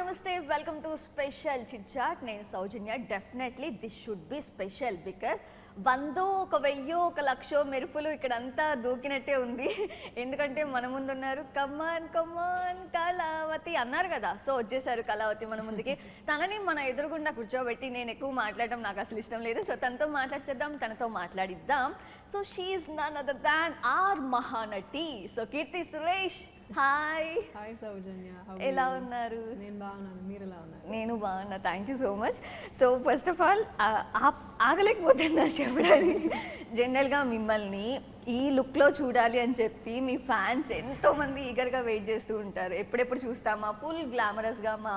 నమస్తే, welcome to special chit chat. నేను Soujanya. Definitely this should be special because 100, 1000, 1,00,000 మెరుపులు ఇక్కడంతా దూకినట్టే ఉంది. ఎందుకంటే మన ముందు ఉన్నారు కమాన్ కమాన్ కళావతి అన్నారు కదా, సో వచ్చేసారు కళావతి మన ముందుకి. తనని మన ఎదురుగుండా కూర్చోబెట్టి నేను ఎక్కువ మాట్లాడడం నాకు అసలు ఇష్టం లేదు, సో తనతో మాట్లాడిద్దాం, తనతో మాట్లాడిద్దాం. So she is none other than our Mahanati. So Keerthy Suresh, hi. Hi Soujanya, ఎలా ఉన్నారు? నేను బాగున్నాను, మీరు ఎలా ఉన్నారు? నేను బాగున్నా, thank you so much. So first of all ఆగలేకపోతున్నా చెప్పడానికి. జనరల్గా మిమ్మల్ని ఈ లుక్లో చూడాలి అని చెప్పి మీ ఫ్యాన్స్ ఎంతోమంది ఈగర్గా వెయిట్ చేస్తూ ఉంటారు. ఎప్పుడెప్పుడు చూస్తామా ఫుల్ గ్లామరస్గా మా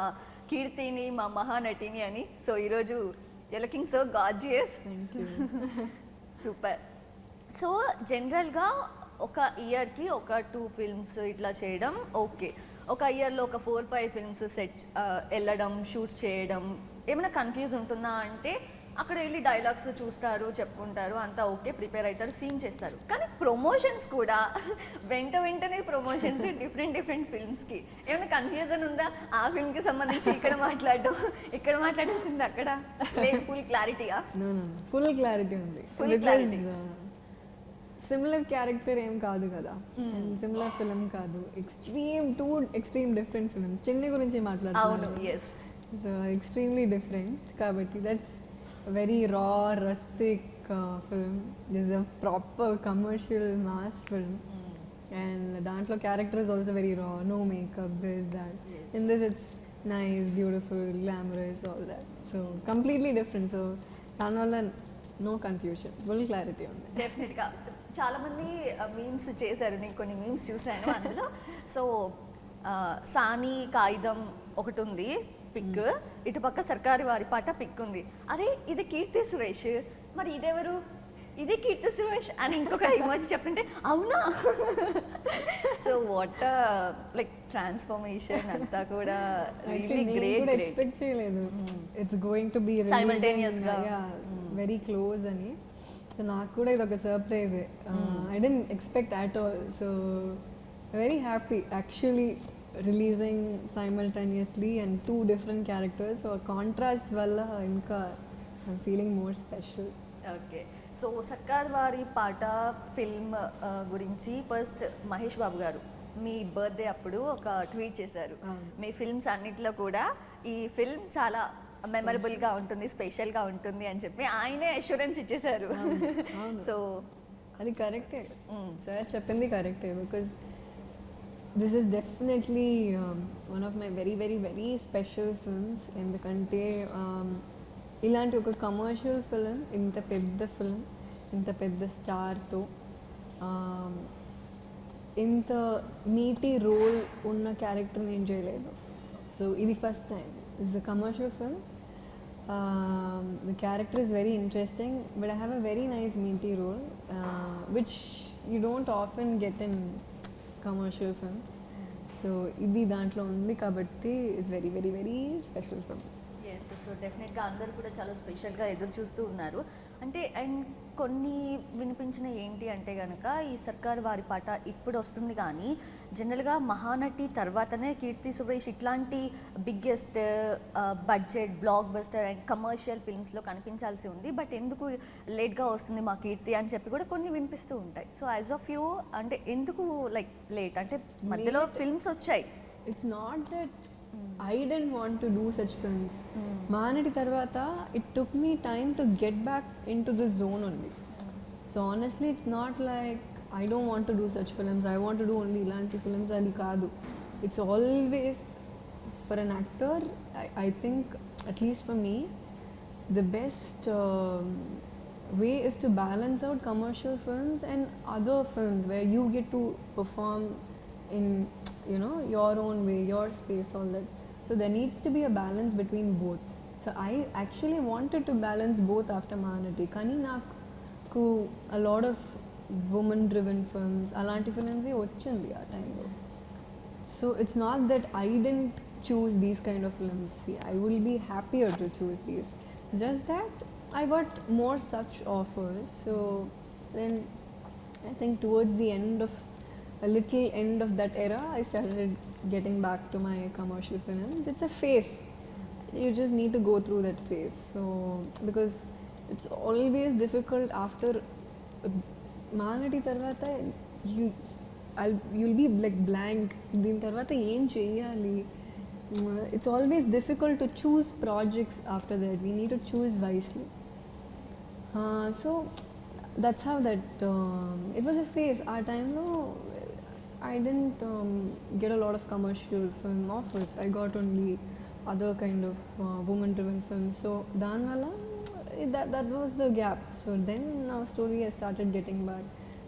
కీర్తిని, మా మహానటిని అని. సో ఈరోజు you looking so gorgeous. Super. So జనరల్గా ఒక ఇయర్కి ఒక 2 ఫిల్మ్స్ ఇట్లా చేయడం ఓకే. ఒక ఇయర్లో ఒక 4-5 ఫిల్మ్స్ సెట్ వెళ్ళడం, షూట్స్ చేయడం, ఏమైనా కన్ఫ్యూజ్ ఉంటుందా అంటే అక్కడ వెళ్ళి డైలాగ్స్ చూస్తారు, చెప్పుకుంటారు, అంతా ఓకే, ప్రిపేర్ అవుతారు, సీన్ చేస్తారు. కానీ ప్రమోషన్స్ కూడా వెంటనే ప్రమోషన్స్ డిఫరెంట్ ఫిల్మ్స్కి. ఏమైనా కన్ఫ్యూజన్ ఉందా? ఆ ఫిల్మ్కి సంబంధించి ఇక్కడ మాట్లాడడం, ఇక్కడ మాట్లాడాల్సింది అక్కడ ఫుల్ క్లారిటీగా? ఫుల్ క్లారిటీ ఉంది. Full clarity. సిమిలర్ క్యారెక్టర్ ఏం కాదు కదా, సిమిలర్ ఫిల్మ్ కాదు, two extreme different films. Chennai గురించి మాట్లాడుతున్నాను, సో ఎక్స్ట్రీమ్లీ డిఫరెంట్. కాబట్టి that's very raw rustic film. This a proper commercial mass film, and దాంట్లో character is also very raw, no makeup, this that. In this it's nice, beautiful, glamorous, all that. So completely different. So దానివల్ల no confusion, full clarity ఉంది. డెఫినెట్గా చాలామంది memes చేశారు, నేను కొన్ని memes చూశాను అందులో. సో సాని కాగితం ఒకటి ఉంది పిక్, ఇటుపక్క సర్కారు వారి పాట పిక్ ఉంది. అరే ఇది కీర్తి సురేష్, మరి ఇదెవరు? ఇది కీర్తి సురేష్ అని ఇంకొక ఇమోజీ చెప్తుంటే అవునా. సో వాట్ లైక్ ట్రాన్స్ఫర్మేషన్ అంతా కూడా రియల్లీ గ్రేట్. ఎక్స్పెక్ట్ చేయలేదు it's going to be simultaneous గా వెరీ క్లోజ్ అని. సో నాకు కూడా ఇది ఒక surprise. I didn't expect at all. So very happy actually releasing simultaneously and 2 different characters. So contrast వల్ల ఇంకా I'm feeling more special. Okay. So సర్కారు వారి పాట ఫిల్మ్ గురించి ఫస్ట్ మహేష్ బాబు గారు మీ బర్త్డే అప్పుడు ఒక ట్వీట్ చేశారు. మీ ఫిల్మ్స్ అన్నిట్లో కూడా ఈ ఫిల్మ్ చాలా మెమరబుల్గా ఉంటుంది, స్పెషల్గా ఉంటుంది అని చెప్పి ఆయనే అష్యూరెన్స్ ఇచ్చేశారు. సో అది కరెక్టే, సార్ చెప్పింది కరెక్టే. Because this is definitely one of my very very very special films. ఎందుకంటే ఇలాంటి ఒక కమర్షియల్ ఫిల్మ్, ఇంత పెద్ద ఫిల్మ్, ఇంత పెద్ద స్టార్తో ఇంత మీటీ రోల్ ఉన్న క్యారెక్టర్ నేను చేయలేదు. సో ఇది first time. It's a commercial film. The character is very interesting, but I have a very nice meaty role, which you don't often get in commercial films. So, ఇది దాంట్లో ఉంది కాబట్టి it's very very very special film. Yes. So డెఫినెట్గా అందరూ కూడా చాలా స్పెషల్గా ఎదురు చూస్తూ ఉన్నారు. అంటే అండ్ కొన్ని వినిపించిన ఏంటి అంటే కనుక ఈ సర్కారు వారి పాట ఇప్పుడు వస్తుంది, కానీ జనరల్గా మహానటి తర్వాతనే కీర్తి సురేష్ ఇట్లాంటి biggest budget blockbuster and commercial ఫిల్మ్స్లో కనిపించాల్సి ఉంది. బట్ ఎందుకు లేట్గా వస్తుంది మా కీర్తి అని చెప్పి కూడా కొన్ని వినిపిస్తూ ఉంటాయి. సో యాజ్ ఆఫ్ యూ అంటే ఎందుకు లైక్ లేట్? అంటే మధ్యలో ఫిల్మ్స్ వచ్చాయి. It's not that I didn't want to do such films. Mahanati tarvata it took me time to get back into the zone only. So honestly it's not like I don't want to do such films, I want to do only ilanti films adi kaadu. It's always for an actor, I think, at least for me, the best way is to balance out commercial films and other films where you get to perform in, you know, your own way, your space, all that. So there needs to be a balance between both. So I actually wanted to balance both after Mahanati. Kani naku a lot of woman driven films, alanti films ochindi aa time lo. So it's not that I didn't choose these kind of films. See, I will be happier to choose these. Just that I got more such offers. So then I think towards the end of a little end of that era, I started getting back to my commercial films. It's a phase. You just need to go through that phase. So because it's always difficult after Mahanati tarvata, you'll be like blank. Din tarvata em cheyali. It's always difficult to choose projects after that. We need to choose wisely. So that's how that it was a phase. Our time, no, I didn't get a lot of commercial film offers. I got only other kind of woman-driven films. So danwala, that was the gap. So then now slowly I started getting back.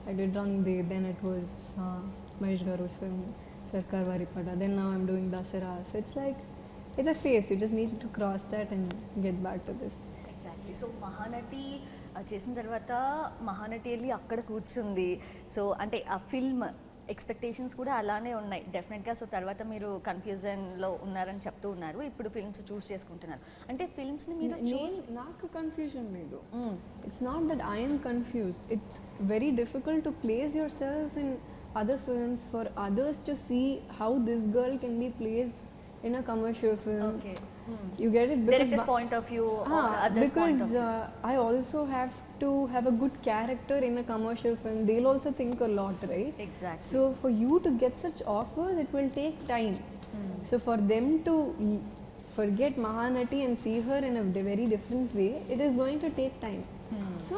I did Rang De, then it was Mahesh Garu's film Sarkaru Vaari Paata. Then now I'm doing Dasara. So it's like it's a phase. You just need to cross that and get back to this. Exactly. So Mahanati చేసిన తర్వాత మహానటి వెళ్ళి అక్కడ కూర్చుంది. So అంటే ఆ film expectations కూడా అలానే ఉన్నాయి డెఫినెట్గా. సో తర్వాత మీరు కన్ఫ్యూజన్లో ఉన్నారని చెప్తూ ఉన్నారు, ఇప్పుడు ఫిల్మ్స్ చూస్ చేసుకుంటున్నారు. అంటే ఫిల్మ్స్ని మీరు నాకు కన్ఫ్యూజన్ లేదు. It's not that I'm confused. It's very difficult to place your self in other films for others to see how this girl can be placed in a commercial film. Okay. You get it? Because director's point of view or others point of view. I also have to have a good character in a commercial film. They'll also think a lot, right? Exactly. So for you to get such offers, it will take time. So for them to forget Mahanati and see her in a very different way, it is going to take time. So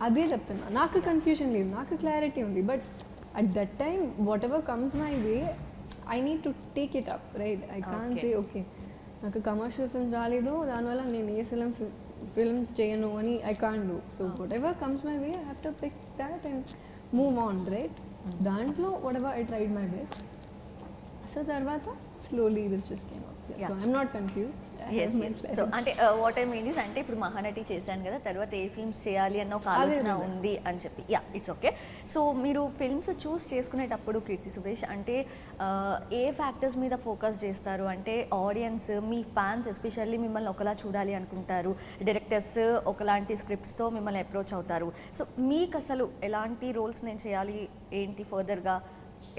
అదే చెప్తున్నా, నాకు confusion లేదు, నాకు clarity ఉంది. But at that time, whatever comes my way, I need to take it up, right? I can't say, okay, నాకు commercial films రాలేదు, దానివల్ల నేను ఏ ఫిల్మ్స్ చేయను అని I can't do. So whatever comes my way, I have to pick that and move on, right? దాంట్లో whatever I tried my best. So తర్వాత slowly this just came up. So I'm not confused. Yes. So అంటే what I mean is, అంటే ఇప్పుడు మహానటి చేశాను కదా, తర్వాత ఏ films చేయాలి అన్న ఒక ఆలోచన ఉంది అని చెప్పి. Yeah, it's okay. సో మీరు ఫిల్మ్స్ చూస్ చేసుకునేటప్పుడు కీర్తి సురేష్ అంటే ఏ ఫ్యాక్టర్స్ మీద ఫోకస్ చేస్తారు? అంటే ఆడియన్స్, మీ ఫ్యాన్స్ ఎస్పెషల్లీ మిమ్మల్ని ఒకలా చూడాలి అనుకుంటారు, డైరెక్టర్స్ ఒకలాంటి స్క్రిప్ట్స్తో మిమ్మల్ని అప్రోచ్ అవుతారు. సో మీకు అసలు ఎలాంటి రోల్స్ నేను చేయాలి ఏంటి ఫర్దర్గా,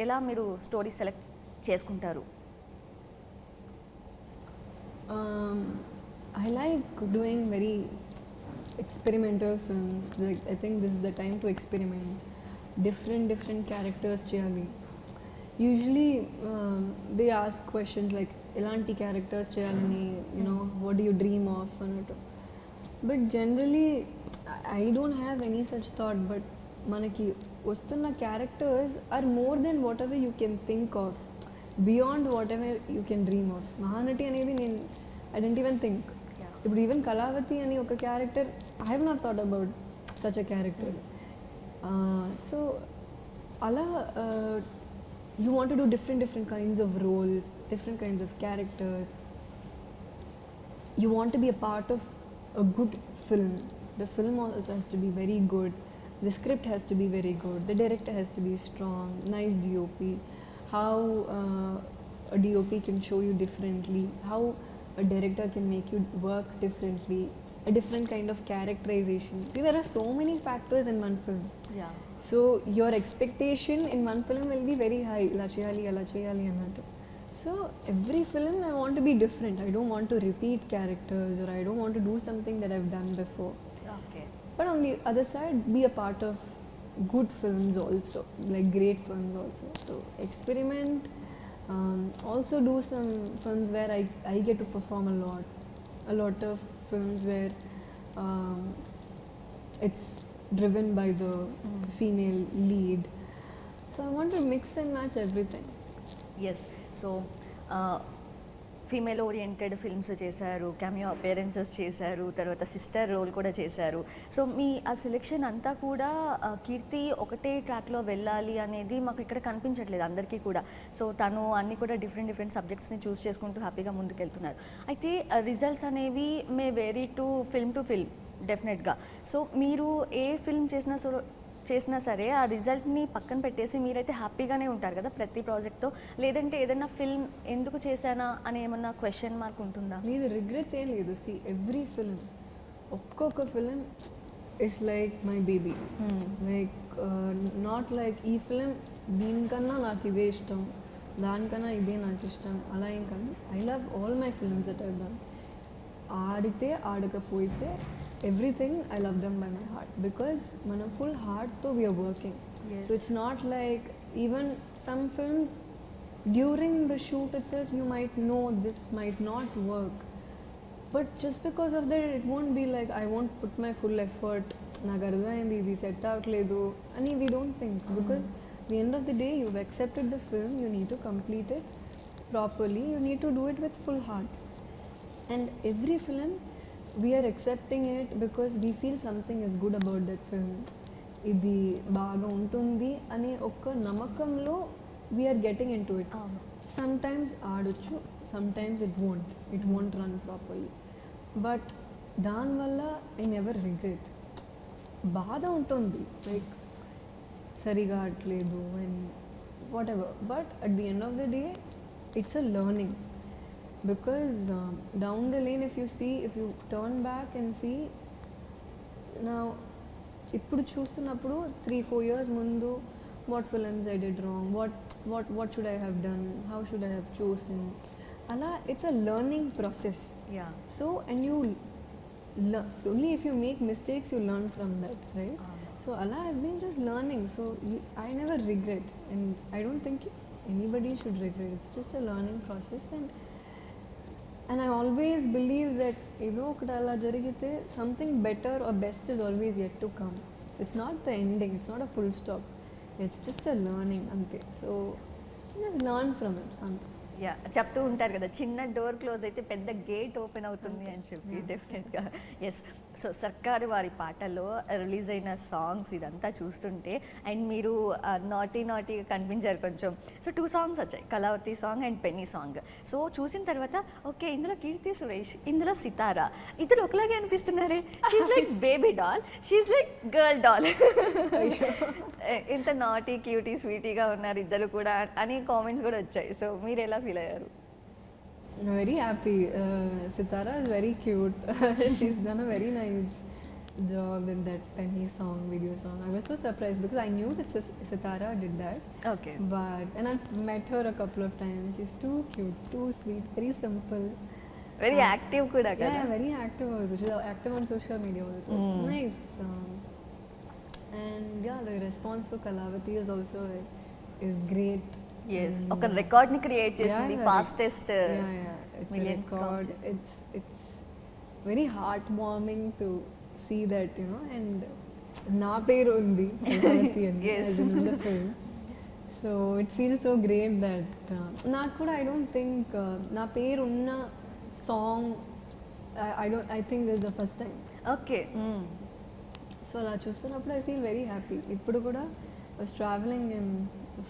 ఎలా మీరు స్టోరీ సెలెక్ట్ చేసుకుంటారు? I like doing very experimental films. Like I think this is the time to experiment. Different characters cheyali. Usually they ask questions like elanti characters cheyalani, you know, what do you dream of anattu. But generally I don't have any such thought, but manaki vastunna characters are more than whatever you can think of, beyond whatever you can dream of. Mahanati anedi నేను I didn't even think. ఇప్పుడు even Kalavathi అని ఒక character I have not thought about such a character. So అలా you want to do different kinds of roles, different kinds of characters. You want to be a part of a good film. The film also has to be very good. The script has to be very good. The director has to be strong, nice DOP. How a DOP can show you differently, how a director can make you work differently, a different kind of characterization. See, there are so many factors in one film. Yeah. So your expectation in one film will be very high. Ala cheyali annattu. So every film I want to be different. I don't want to repeat characters, or I don't want to do something that I've done before. Okay. But on the other side, be a part of good films also, like great films also. So experiment. Also do some films where I get to perform a lot of films where it's driven by the female lead. So I want to mix and match everything. Yes. So female oriented films చేశారు, cameo appearances చేశారు, తర్వాత sister role కూడా చేశారు. So మీ ఆ selection అంతా కూడా కీర్తి ఒకటే ట్రాక్లో వెళ్ళాలి అనేది మాకు ఇక్కడ కనిపించట్లేదు అందరికీ కూడా. సో తను అన్నీ కూడా డిఫరెంట్ సబ్జెక్ట్స్ని చూస్ చేసుకుంటూ హ్యాపీగా ముందుకెళ్తున్నారు. అయితే రిజల్ట్స్ అనేవి మే వేరీ టు ఫిల్మ్ డెఫినెట్గా. సో మీరు ఏ ఫిల్మ్ చేసినా సరే ఆ రిజల్ట్ని పక్కన పెట్టేసి మీరైతే హ్యాపీగానే ఉంటారు కదా ప్రతి ప్రాజెక్ట్తో, లేదంటే ఏదైనా ఫిల్మ్ ఎందుకు చేశానా అని ఏమన్నా క్వశ్చన్ మార్క్ ఉంటుందా? లేదు, రిగ్రెట్స్ ఏం లేదు. సి ఎవ్రీ ఫిల్మ్, ఒక్కొక్క film is like my baby. Like not like ఈ ఫిల్మ్ దీనికన్నా నాకు ఇదే ఇష్టం, దానికన్నా ఇదే నాకు ఇష్టం అలా ఏం కాదు. I love all my films that I done. ఆడితే ఆడకపోతే everything I love them by my heart, because మన ఫుల్ హార్ట్తో we are working. So it's not like even some films during the shoot itself you might know this might not work, but just because of that it won't be like I won't put my full effort, నాకు అర్థమైంది ఇది set అవ్వట్లేదు అని we don't think. Because the end of the day you've accepted the film, you need to complete it properly, you need to do it with full heart. And every film we are accepting it because we feel something is good about that film, ఇది బాగా ఉంటుంది అనే ఒక నమ్మకంలో we are getting into it. Sometimes ఆడొచ్చు, sometimes it won't run properly, but దానివల్ల I never regret. బాధ ఉంటుంది like సరిగా ఆడట్లేదు and whatever, but at the end of the day it's a learning. Because down the lane if you turn back and see నా ఇప్పుడు చూస్తున్నప్పుడు 3-4 years ముందు what films I did wrong, what should I have done, how should I have chosen, అలా it's a learning process. So and you only if you make mistakes you learn from that, right? So Allah, I've been just learning, so I never regret, and I don't think anybody should regret. It's just a learning process, and I always believe that edo okata ala jarigite something better or best is always yet to come. So it's not the ending, it's not a full stop, it's just a learning ante. So just learn from it ante. Yeah చెప్తూ ఉంటారు కదా, చిన్న door close అయితే పెద్ద gate open అవుతుంది అని చెప్పి. డెఫినెట్గా ఎస్. సో సర్కారు వారి పాటలో రిలీజ్ అయిన సాంగ్స్ ఇదంతా చూస్తుంటే అండ్ మీరు నాటీగా కనిపించారు కొంచెం. సో 2 songs వచ్చాయి, Kalavathi song and Penny song. So చూసిన తర్వాత ఓకే ఇందులో కీర్తి సురేష్, ఇందులో సితారా, ఇద్దరు ఒకలాగే అనిపిస్తున్నారే. She's like baby doll, she's like girl doll. ఇంత నాటీ క్యూటీ స్వీటీగా ఉన్నారు ఇద్దరు కూడా అని కామెంట్స్ కూడా వచ్చాయి. సో మీరు ఎలా ఫీల్ అయ్యారు? Very happy. Sitara is very cute. She's done a very nice job in that Penny song, video song. I was so surprised because I knew that Sitara did that. Okay. And I've met her a couple of times. She's too cute, too sweet, very simple. Very active kuda kada. Yeah, very active also. She's active on social media also. Nice. And yeah, the response for Kalavati is also is great. Yes, ఒక record ని create చేసింది, fastest it's a record. It's very heartwarming to see that, you know, and na peru undi as in the film. So it feels so great that నాకు కూడా I don't think నా పేరు ఉన్న song I think this is the first time. Okay. So అలా చూస్తున్నప్పుడు I feel very happy. ఇప్పుడు కూడా I was traveling in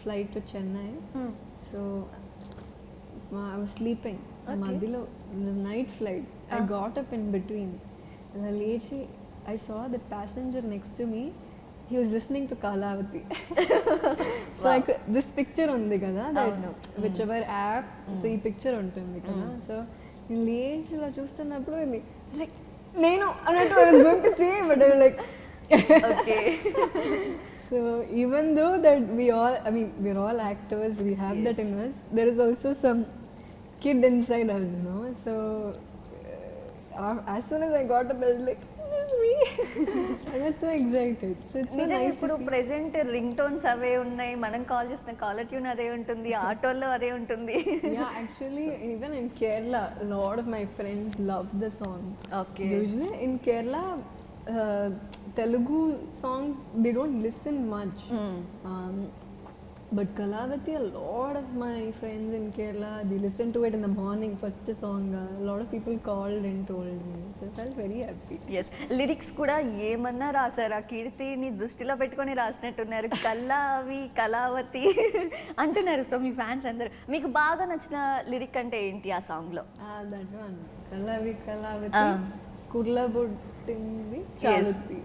flight to Chennai. So I was sleeping. Madhilo night flight. I got up in between. And later I saw the passenger next to me. He was listening to Kalavati. So wow. This picture undi kada, that whichever app, so ee picture untundi kada. So later la chustunappudu like nenu anattu I was going to say, but I was like okay. So even though that we're all actors, we have that in us, there is also some kid inside us, you know. So as soon as I got up I was like, it's me. I got so excited. So it's so nice ఇప్పుడు present ring tones అవే ఉన్నాయి, మనం call చేసిన caller tune అదే ఉంటుంది, ఆటోల్లో అదే ఉంటుంది. Yeah, actually even in Kerala a lot of my friends love the song. Okay. Usually in Kerala Telugu songs they don't listen much. But Kalavati, a lot of my friends in Kerala, they listen to it in the morning, first song. A lot of people called and told me. So I felt very happy. Yes. Lyrics కూడా ఏమన్నా రాసారా? కీర్తిని దృష్టిలో పెట్టుకొని రాసినట్టున్నారు. కల్లావి కళావతి అంటున్నారు. So మీ fans అందరు మీకు బాగా నచ్చిన లిరిక్ అంటే ఏంటి ఆ సాంగ్లో? That one. Kalavi Kalavati. Kurla పుట్టింది చాలుతి.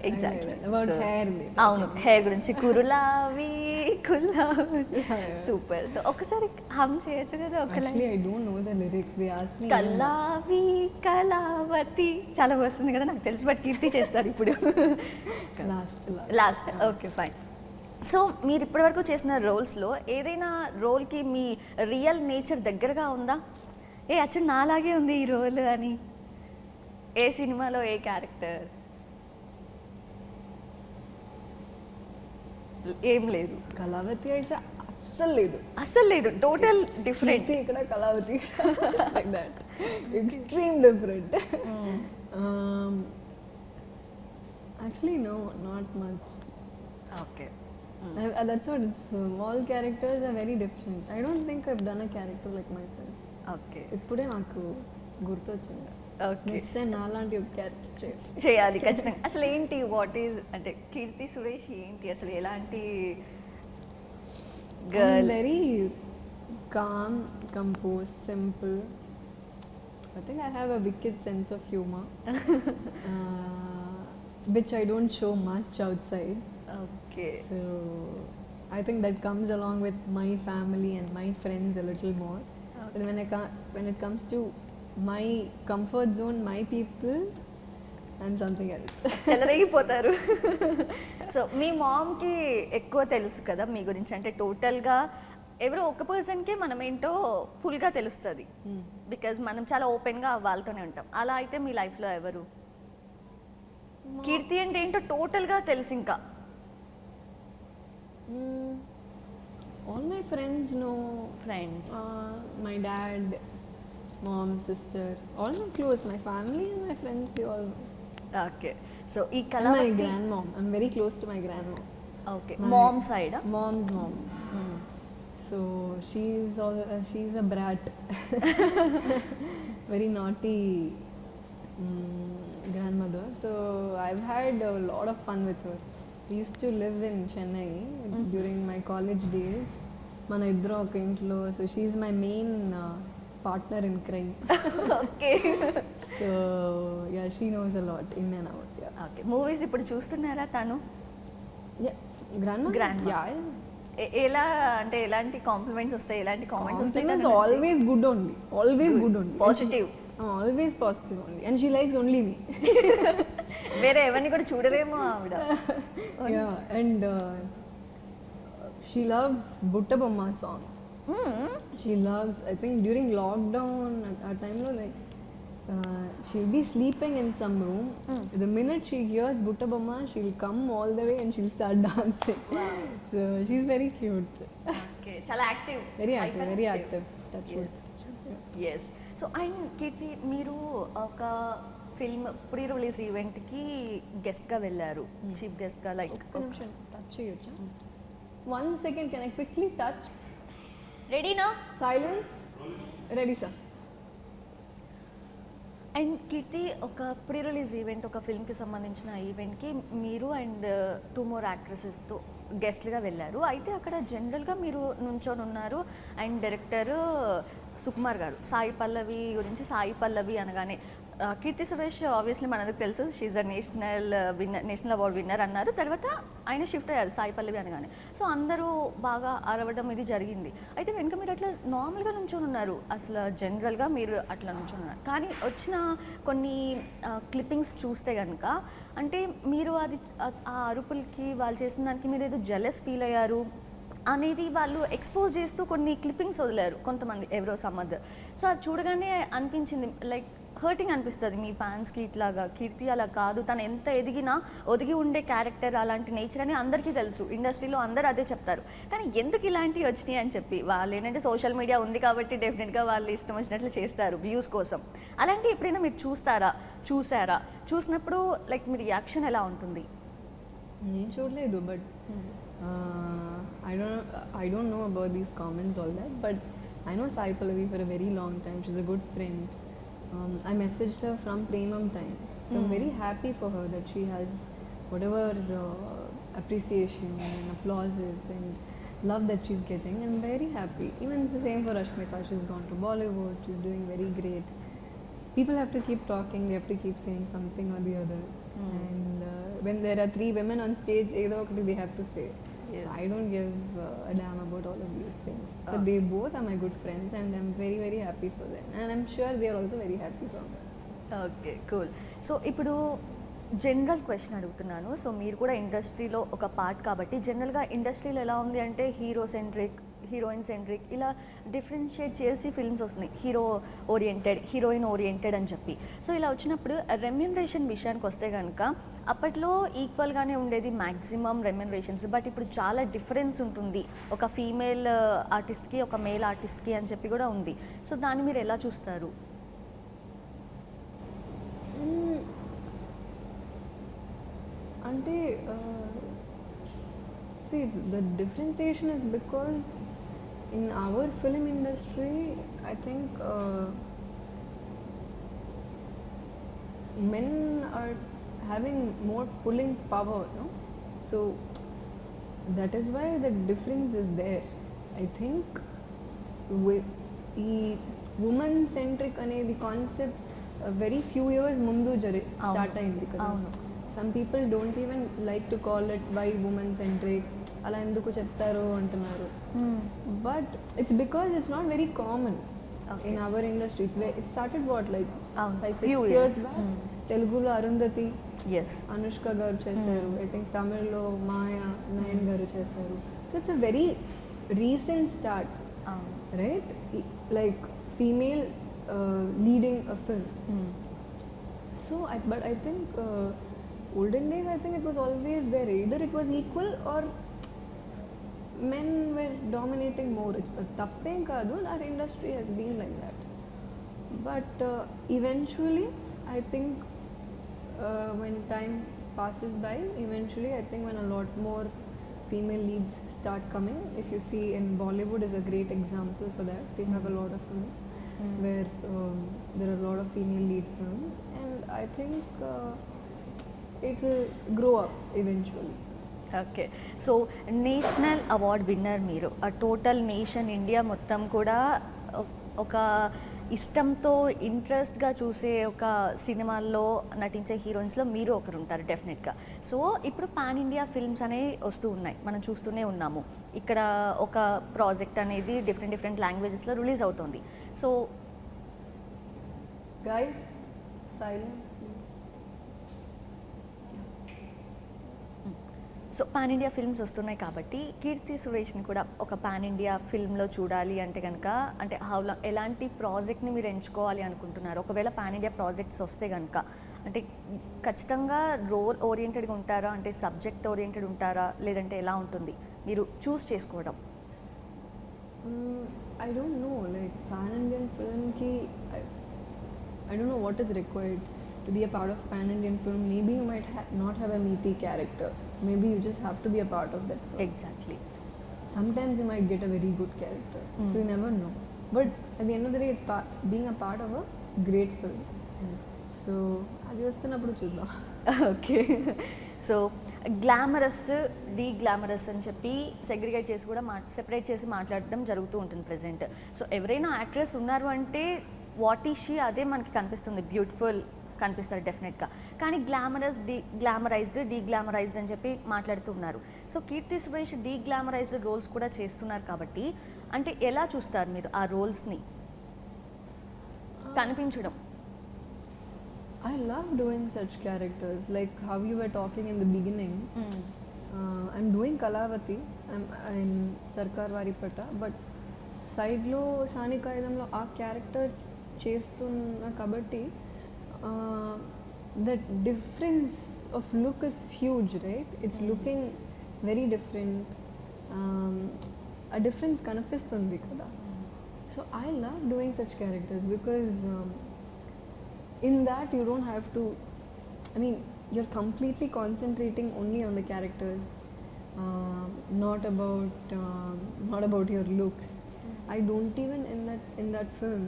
Exactly about hair. అవును, హెయిర్ గురించి కురులావి కుల్లావి. సూపర్. సో ఒకసారి హమ్ చేయొచ్చు కదా ఒక line? Actually I don't know the lyrics. They asked me. కల్లావి కళావతి చాలా వస్తుంది కదా నాకు తెలుసు, బట్ కీర్తి చేస్తారు ఇప్పుడు. లాస్ట్. Okay fine. సో మీరు ఇప్పటివరకు చేసిన రోల్స్లో ఏదైనా రోల్కి మీ రియల్ నేచర్ దగ్గరగా ఉందా? యాక్చువల్ నాలాగే ఉంది ఈ రోల్ అని ఏ సినిమాలో ఏ క్యారెక్టర్? ఏం లేదు. కళావతి అయితే అస్సలు లేదు, టోటల్ డిఫరెంట్. ఇక్కడ Kalavathi like that extreme different. Actually, no, not much. Okay. That's what it's. All characters are very different. I don't think I've done a character like myself. Okay. ఇప్పుడే నాకు గుర్తొచ్చింది. Okay. నెక్స్ట్ టైం నాలాంటి ఒక character చేయాలి ఖచ్చితంగా. అసలు ఏంటి what is అంటే కీర్తి సురేష్ ఏంటి అసలు ఎలాంటి girl? Very calm, composed, simple. I think I have a wicked sense of humor. Which I don't show much outside. Okay. So I think that comes along with my family and my friends a little more. Okay. But when it comes to my comfort zone, my people, I'm something else. చెలరేగిపోతారు. So మీ మామ్కి ఎక్కువ తెలుసు కదా మీ గురించి, అంటే టోటల్గా ఎవరో ఒక పర్సన్కే మనం ఏంటో ఫుల్గా తెలుస్తుంది. బికాజ్ మనం చాలా ఓపెన్గా వాళ్ళతోనే ఉంటాం. అలా అయితే మీ లైఫ్లో ఎవరు? కీర్తి అంటే ఏంటో టోటల్గా తెలుసు. ఇంకా all my friends know. Friends, My dad, mom, sister, all my close, my family and my friends, they all know. Okay. So ఈ And my Kalavathi, grandmom, I'm very close to my grandmom. Okay, My mom side. Mom's mom. So she's a brat. Very naughty grandmother. So I've had a lot of fun with her. We used to live in Chennai during my college days. Mana iddro oka intlo. So she's my main partner in crime. Okay. So yeah, she knows a lot in and out. Yeah. Okay. Movies ఇప్పుడు చూస్తున్నారా తను? Yeah. Grandma? Grandma. Yeah. ఎలా అంటే ఎలాంటి compliments వస్తాయి, ఎలాంటి comments వస్తాయి? Compliments always good only. Always good only. Positive. Always positive only. And she likes only me. వేరే ఎవరిని కూడా చూడరేమో ఆవిడ. Yeah. And she loves Butta Bomma song. She loves, I think during lockdown at that time, like she'll be sleeping in some room. The minute she hears Butta Bomma, she'll come all the way and she'll start dancing. Wow. So she's very cute. Okay, చాలా active. Very active, very active. That's Yes. Yes. So and Keerthy, మీరు ఒక film pre release ఈవెంట్కి గెస్ట్గా వెళ్ళారు, chief గెస్ట్గా. Like Touch చేయొచ్చా? 1 second, can I quickly touch? రెడీనా? Silence. Ready, sir. And కీర్తి, ఒక ప్రీ రిలీజ్ ఈవెంట్, ఒక ఫిల్మ్కి సంబంధించిన ఈవెంట్కి మీరు అండ్ 2 more యాక్ట్రెసెస్తో గెస్ట్లుగా వెళ్ళారు. అయితే అక్కడ జనరల్గా మీరు నుంచొని ఉన్నారు అండ్ డైరెక్టర్ సుకుమార్ గారు సాయి పల్లవి గురించి, సాయి పల్లవి అనగానే కీర్తి సురేష్ ఆబ్వియస్లీ మనకు తెలుసు, she a national award winner అన్నారు. తర్వాత ఆయన షిఫ్ట్ అయ్యారు సాయి పల్లవి అనగానే. సో అందరూ బాగా అరవడం ఇది జరిగింది. అయితే వెనుక మీరు అట్లా నార్మల్గా నుంచొని ఉన్నారు, అసలు జనరల్గా మీరు అట్లా నుంచొని ఉన్నారు. కానీ వచ్చిన కొన్ని క్లిప్పింగ్స్ చూస్తే కనుక అంటే మీరు అది ఆ అరుపులకి వాళ్ళు చేసిన దానికి మీరు ఏదో జెలస్ ఫీల్ అయ్యారు అనేది వాళ్ళు ఎక్స్పోజ్ చేస్తూ కొన్ని క్లిప్పింగ్స్ వదిలేరు కొంతమంది, ఎవరో సమ్మద్. సో అది చూడగానే అనిపించింది, లైక్ హర్టింగ్ అనిపిస్తుంది మీ ఫ్యాన్స్కి. ఇట్లాగా కీర్తి అలా కాదు, తను ఎంత ఎదిగినా ఒదిగి ఉండే క్యారెక్టర్, అలాంటి నేచర్ అని అందరికీ తెలుసు, ఇండస్ట్రీలో అందరూ అదే చెప్తారు. కానీ ఎందుకు ఇలాంటివి వచ్చినాయి అని చెప్పి వాళ్ళు ఏంటంటే సోషల్ మీడియా ఉంది కాబట్టి డెఫినెట్గా వాళ్ళు ఇష్టం వచ్చినట్లు చేస్తారు వ్యూస్ కోసం. అలాంటివి ఎప్పుడైనా మీరు చూసారా? చూసినప్పుడు లైక్ మీ రియాక్షన్ ఎలా ఉంటుంది? నేను చూడలేదు, but I don't know about these comments, all that, but I know Sai Pallavi for a very long time. She's a good friend. I messaged her from Premam time, so I'm very happy for her that she has whatever appreciation and applauses and love that she's getting. I'm very happy. Even it's the same for Rashmika. She's gone to Bollywood. She's doing very great. People have to keep talking. They have to keep saying something or the other. And when there are 3 women on stage, either they have to say. Yes. So I don't give a damn about all of these things. But they both are my good friends, and I'm very, very happy for them. And I'm sure they are also very happy for me. Okay, cool. So ఇప్పుడు general question అడుగుతున్నాను. So మీరు కూడా ఇండస్ట్రీలో ఒక part కాబట్టి జనరల్గా ఇండస్ట్రీలో ఎలా ఉంది అంటే హీరో సెంట్రిక్, హీరోయిన్ సెంట్రిక్ ఇలా డిఫరెన్షియేట్ చేసి ఫిల్మ్స్ వస్తున్నాయి. హీరో ఓరియంటెడ్, హీరోయిన్ ఓరియంటెడ్ అని చెప్పి. సో ఇలా వచ్చినప్పుడు రెమ్యునరేషన్ విషయానికి వస్తే కనుక అప్పట్లో ఈక్వల్గానే ఉండేది మ్యాక్సిమం రెమ్యునరేషన్స్. బట్ ఇప్పుడు చాలా డిఫరెన్స్ ఉంటుంది ఒక ఫీమేల్ ఆర్టిస్ట్కి ఒక మేల్ ఆర్టిస్ట్కి అని చెప్పి కూడా ఉంది. సో దాన్ని మీరు ఎలా చూస్తారు? అంటే see the differentiation is because in our film industry I think men are having more pulling power, no? So that is why the difference is there. I think ఈ woman centric అనేది concept very few years ముందు start అయింది కదా. Some people don't even like to call it why woman centric, అలా ఎందుకు చెప్తారు అంటున్నారు. But it's because it's not very common in our industry. It started what like 5-6 years back. తెలుగులో అరుంధతి, అనుష్క గారు చేశారు. I think తమిళ్లో మాయా నయన్ గారు చేశారు. So it's a very recent start, right? Like female leading a film. So but I think olden days I think it was always there. Either it was equal or men were dominating more. It's tappem kaadu, our industry has been like that. But eventually I think when time passes by, eventually I think when a lot more female leads start coming, if you see in Bollywood is a great example for that. They have a lot of films where there are a lot of female lead films, and I think it will grow up eventually. Okay. So national award winner మీరు. ఆ total nation India మొత్తం కూడా ఒక ఇష్టంతో ఇంట్రెస్ట్గా చూసే ఒక సినిమాల్లో నటించే హీరోయిన్స్లో మీరు ఒకరు ఉంటారు డెఫినెట్గా. సో ఇప్పుడు పాన్ ఇండియా ఫిల్మ్స్ అనేవి వస్తూ ఉన్నాయి, మనం చూస్తూనే ఉన్నాము. ఇక్కడ ఒక ప్రాజెక్ట్ అనేది డిఫరెంట్ లాంగ్వేజెస్లో రిలీజ్ అవుతుంది. So guys silence. So pan India films వస్తున్నాయి కాబట్టి కీర్తి సురేష్ని కూడా ఒక పాన్ ఇండియా ఫిల్మ్లో చూడాలి అంటే కనుక అంటే ఎలాంటి ప్రాజెక్ట్ని మీరు ఎంచుకోవాలి అనుకుంటున్నారు? ఒకవేళ పాన్ ఇండియా ప్రాజెక్ట్స్ వస్తే కనుక అంటే ఖచ్చితంగా రోల్ ఓరియంటెడ్గా ఉంటారా, అంటే సబ్జెక్ట్ ఓరియంటెడ్ ఉంటారా, లేదంటే ఎలా ఉంటుంది మీరు చూస్ చేసుకోవడం? I don't know, like pan Indian film ki I don't know what is required to be a part of pan Indian film. Maybe you might not have a meaty character, maybe you just have to be a part of that film. Exactly. Sometimes you might get a very good character, so you never know. But at the end of the day, it's being a part of a great film. So అది వస్తున్నప్పుడు చూద్దాం. Okay. So glamorous, D glamorous అని చెప్పి segregate చేసి కూడా separate చేసి మాట్లాడడం జరుగుతూ ఉంటుంది ప్రెజెంట్. సో ఎవరైనా యాక్ట్రెస్ ఉన్నారు అంటే వాట్ ఈజ్ షీ అదే మనకి కనిపిస్తుంది, బ్యూటిఫుల్ కనిపిస్తారు డెఫినెట్గా. కానీ గ్లామరైజ్డ్ డీ గ్లామరైజ్డ్ అని చెప్పి మాట్లాడుతూ ఉన్నారు. So Keerthy Suresh D glamorised roles కూడా చేస్తున్నారు కాబట్టి అంటే ఎలా చూస్తారు మీరు ఆ రోల్స్ని కనిపించడం? I love doing such characters, like how you were talking in the beginning. I'm doing Kalavati, I'm in Sarkaru Vaari Paata, but side lo Sanika idamlo aa character chestunna kabatti the difference of look is huge, right? It's looking very different. A difference kanipistundi kada. So I love doing such characters because in that you don't have to, I mean, you're completely concentrating only on the characters, not about your looks. I don't even in that film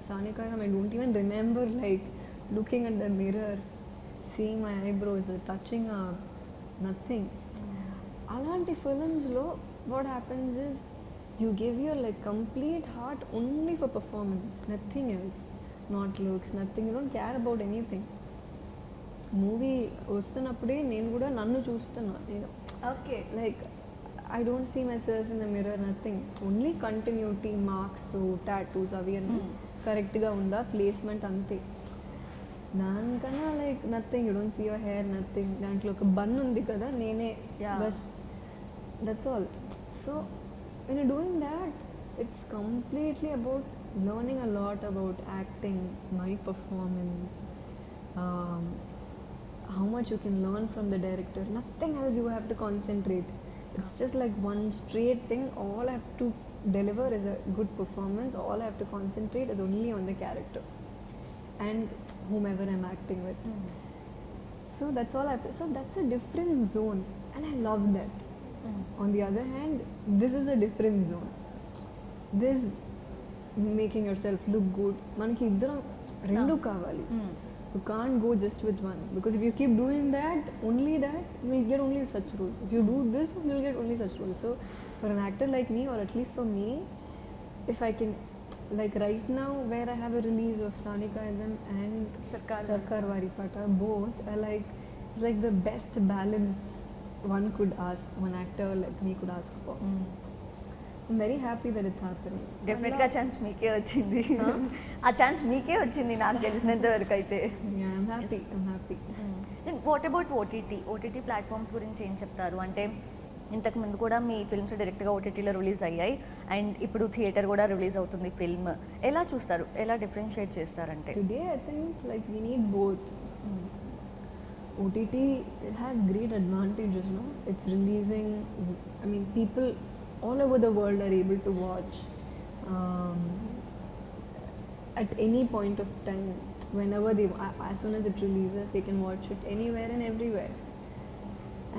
Sanikayam, I don't even remember like looking at the mirror, seeing my eyebrows, touching up, nothing. Alanti films lo what happens is you give your like complete heart only for performance, nothing else. Not looks, nothing. You don't care about anything. Movie వస్తున్నప్పుడే నేను కూడా నన్ను చూస్తున్నా. Okay. Like I don't see myself in the mirror, nothing. Only continuity, marks, tattoos అవి అన్నీ కరెక్ట్గా ఉందా, placement అంతే. దానికన్నా like nothing, you don't see your hair, nothing. దాంట్లో ఒక బన్ ఉంది కదా, నేనే బస్, that's all. So when you doing that, it's completely about learning a lot about acting, my performance, how much you can learn from the director. Nothing else you have to concentrate. It's just like one straight thing. All I have to deliver is a good performance. All I have to concentrate is only on the character and whomever I'm acting with. So that's all I have to. So that's a different zone, and I love that. On the other hand, this is a different zone. This making yourself look good, manaki iddaram rendu kavali. You can't go just with one, because if you keep doing that, only that, you will get only such roles. If you do this, you will get only such roles. So for an actor like me, or at least for me, if I can, like right now where I have a release of Sanika and Sarkaru Vaari Paata, both are like, it's like the best balance one could ask, one actor like me could ask for. I'm very happy that it's happening. డెఫినెట్గా chance మీకే వచ్చింది. ఆ chance మీకే వచ్చింది నాకు తెలిసినంత వరకు అయితే. I'm happy. What about OTT platforms గురించి ఏం చెప్తారు? అంటే ఇంతకుముందు కూడా మీ ఫిల్మ్స్ డైరెక్ట్గా ఓటీటీలో రిలీజ్ అయ్యాయి, అండ్ ఇప్పుడు థియేటర్ కూడా రిలీజ్ అవుతుంది ఫిల్మ్. ఎలా చూస్తారు, ఎలా డిఫరెన్షియేట్ చేస్తారంటే? Today I think like we need both. OTT, it has great advantages, no? It's releasing, I mean, people all over the world are able to watch at any point of time, whenever they, as soon as it releases, they can watch it anywhere and everywhere.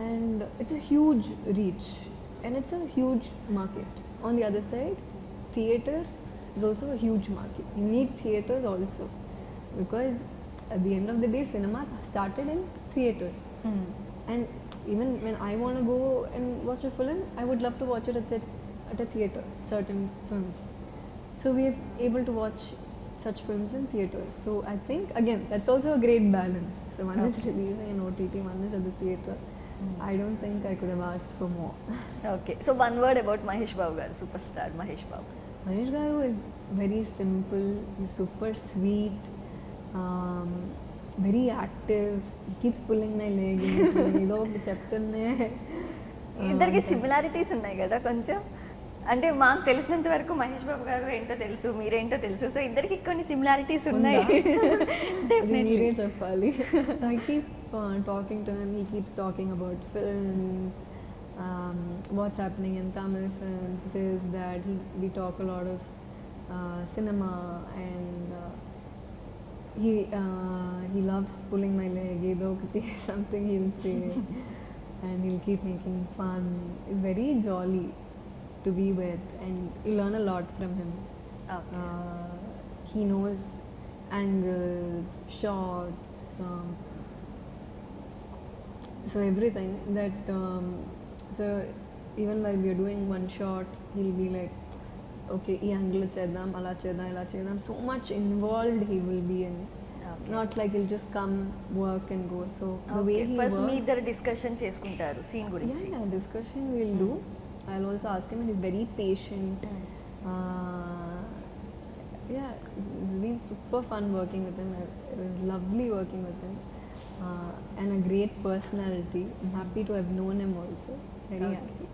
And it's a huge reach, and it's a huge market. On the other side, theatre is also a huge market. You need theatres also, because at the end of the day, cinema started in theatres. And even when I want to go and watch a film, I would love to watch it at a theatre, certain films. So we are able to watch such films in theatres. So I think, again, that's also a great balance. So one is releasing in OTT, one is at the theatre. I don't think I could have asked for more. Okay. So one word about Mahesh Babu garu, superstar Mahesh Babu. Mahesh Garu is very simple, he's super sweet, very active. He keeps pulling my leg. ఏదో ఒకటి చెప్తూనే. ఇద్దరికి similarities ఉన్నాయి కదా కొంచెం. అంటే మాకు తెలిసినంత వరకు మహేష్ బాబు గారు ఏంటో తెలుసు, మీరేంటో తెలుసు. సో ఇద్దరికి కొన్ని సిమిలారిటీస్ ఉన్నాయి. మీరే చెప్పాలి. I keep talking to him. He keeps talking about films, what's happening in Tamil films, this, that. We talk a lot of cinema, and he loves pulling my leg. Edo something he'll say, and he'll keep making fun. It's very jolly to be with, and you learn a lot from him. Okay. He knows angles, shots, so everything that. So even while we are doing one shot, he'll be like, okay, ee angle cheddam, ala cheddam, ila cheddam. So much involved he will be in. Okay. Not like he'll just come, work and go. So the way he first works, మీ ఇద్దరు discussion చేసుకుంటారు scene గురించి. yeah, discussion we'll do. I'll also ask him, and he's very patient. Yeah, it's been super fun working with him. It was lovely working with him, and a great personality. I'm happy to have known him also. Very happy.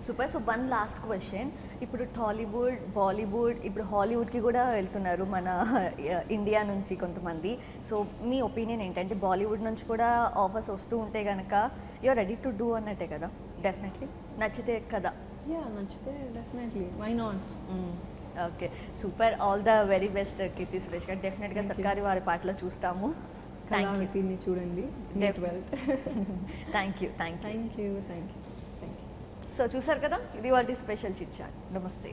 Super. So one last question. ఇప్పుడు టాలీవుడ్, బాలీవుడ్, ఇప్పుడు హాలీవుడ్కి కూడా వెళ్తున్నారు మన India నుంచి కొంతమంది. So మీ opinion ఏంటంటే బాలీవుడ్ నుంచి కూడా ఆఫర్స్ వస్తూ ఉంటే కనుక యూఆర్ రెడీ టు డూ అన్నట్టే కదా? డెఫినెట్లీ నచ్చితే కదా? Yeah, నచ్చితే definitely, why not. Okay, super. All the very best Keerthy Suresh garu. డెఫినెట్గా సర్కారు వారి పాటలో చూస్తాము. కళావతిని చూడండి. Thank you. Thank you. So చూసారు కదా, ఇది వాళ్ళ స్పెషల్ చిట్ చాట్. నమస్తే.